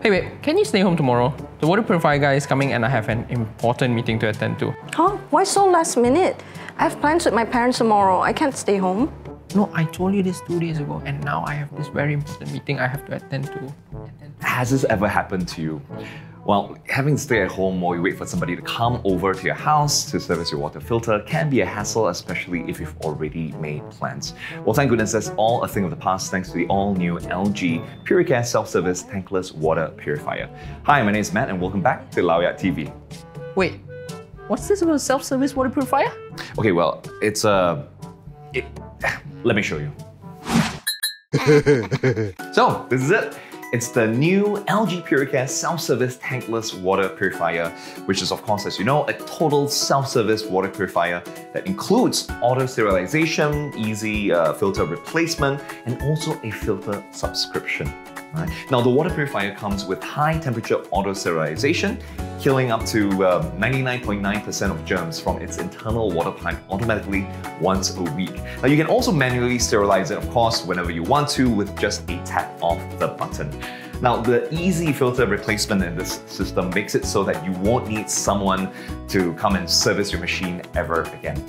Hey babe, can you stay home tomorrow? The water purifier guy is coming and I have an important meeting to attend to. Huh? Why so last minute? I have plans with my parents tomorrow. I can't stay home. No, I told you this 2 days ago and now I have this very important meeting I have to attend to. Has this ever happened to you? Well, having to stay at home while you wait for somebody to come over to your house to service your water filter can be a hassle, especially if you've already made plans. Well, thank goodness that's all a thing of the past thanks to the all-new LG PuriCare self-service tankless water purifier. Hi, my name is Matt and welcome back to LowyatTV. Wait, what's this about self-service water purifier? Okay, well, it's let me show you. So, this is it. It's the new LG PuriCare self-service tankless water purifier, which is of course, as you know, a total self-service water purifier that includes auto sterilization, easy filter replacement, and also a filter subscription. Right. Now, the water purifier comes with high temperature auto sterilization, killing up to 99.9% of germs from its internal water pipe automatically once a week. Now, you can also manually sterilize it, of course, whenever you want to with just a tap of the button. Now, the easy filter replacement in this system makes it so that you won't need someone to come and service your machine ever again.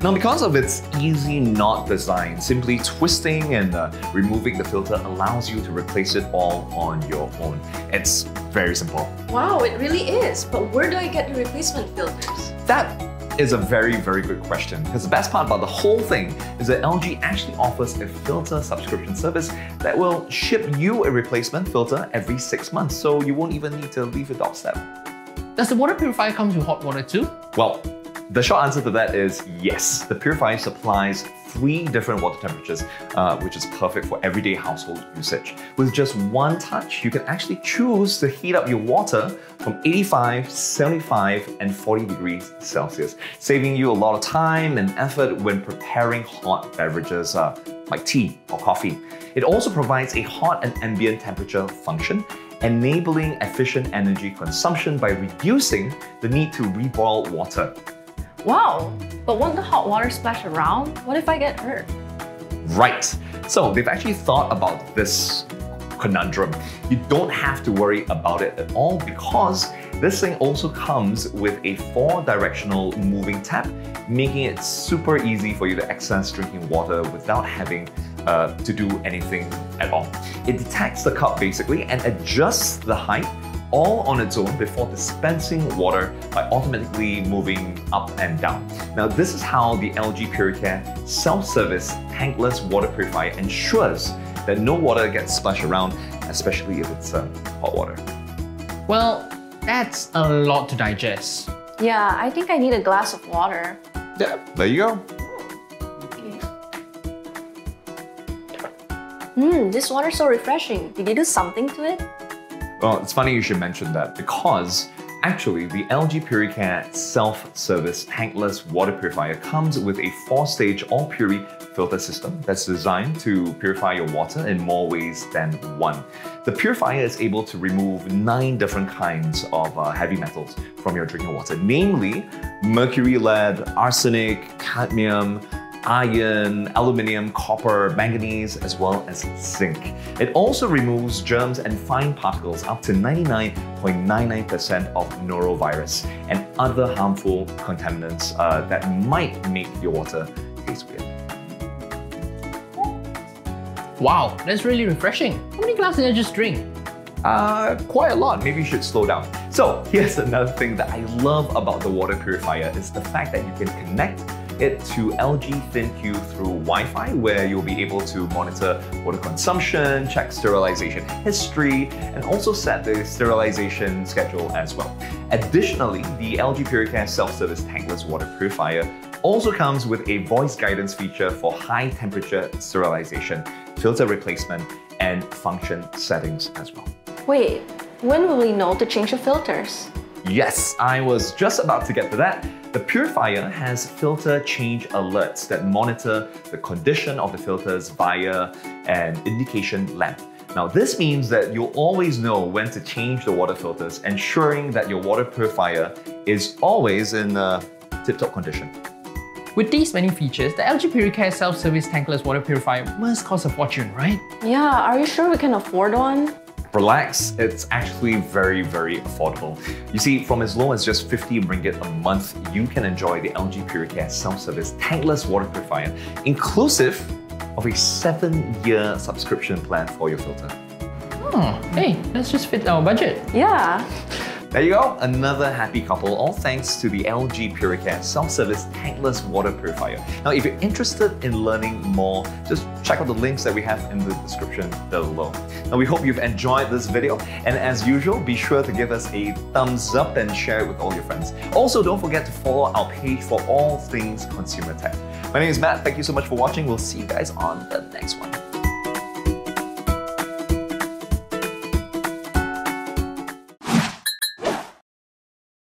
Now, because of its easy knot design, simply twisting and removing the filter allows you to replace it all on your own. It's very simple. Wow, it really is. But where do I get the replacement filters? That is a very, very good question, because the best part about the whole thing is that LG actually offers a filter subscription service that will ship you a replacement filter every 6 months, so you won't even need to leave your doorstep. Does the water purifier come with hot water too? Well, the short answer to that is yes. The purifier supplies 3 different water temperatures, which is perfect for everyday household usage. With just one touch, you can actually choose to heat up your water from 85, 75, and 40 degrees Celsius, saving you a lot of time and effort when preparing hot beverages like tea or coffee. It also provides a hot and ambient temperature function, enabling efficient energy consumption by reducing the need to reboil water. Wow, but won't the hot water splash around? What if I get hurt? Right. So they've actually thought about this conundrum. You don't have to worry about it at all because this thing also comes with a 4-directional moving tap, making it super easy for you to access drinking water without having to do anything at all. It detects the cup basically and adjusts the height all on its own before dispensing water by automatically moving up and down. Now, this is how the LG PuriCare self-service tankless water purifier ensures that no water gets splashed around, especially if it's hot water. Well, that's a lot to digest. Yeah, I think I need a glass of water. Yeah, there you go. This water's so refreshing. Did you do something to it? Well, it's funny you should mention that because actually the LG PuriCare self-service tankless water purifier comes with a 4-stage all-puri filter system that's designed to purify your water in more ways than one. The purifier is able to remove 9 different kinds of heavy metals from your drinking water, namely mercury, lead, arsenic, cadmium, iron, aluminium, copper, manganese, as well as zinc. It also removes germs and fine particles up to 99.99% of norovirus and other harmful contaminants that might make your water taste weird. Wow, that's really refreshing. How many glasses did I just drink? Quite a lot. Maybe you should slow down. So here's another thing that I love about the water purifier is the fact that you can connect it to LG ThinQ through Wi-Fi, where you'll be able to monitor water consumption, check sterilization history, and also set the sterilization schedule as well. Additionally, the LG PuriCare self-service tankless water purifier also comes with a voice guidance feature for high temperature sterilization, filter replacement, and function settings as well. Wait, when will we know to change the filters? Yes, I was just about to get to that. The purifier has filter change alerts that monitor the condition of the filters via an indication lamp. Now, this means that you'll always know when to change the water filters, ensuring that your water purifier is always in tip-top condition. With these many features, the LG PuriCare self-service tankless water purifier must cost a fortune, right? Yeah, are you sure we can afford one? relax, it's actually very, very affordable. You see, from as low as just 50 ringgit a month, you can enjoy the LG PuriCare self-service tankless water purifier, inclusive of a 7-year subscription plan for your filter. Oh, hey, let's just fit our budget. Yeah. There you go, another happy couple, all thanks to the LG PuriCare self-service tankless water purifier. Now, if you're interested in learning more, just check out the links that we have in the description below. Now, we hope you've enjoyed this video, and as usual, be sure to give us a thumbs up and share it with all your friends. Also, don't forget to follow our page for all things consumer tech. My name is Matt, thank you so much for watching. We'll see you guys on the next one.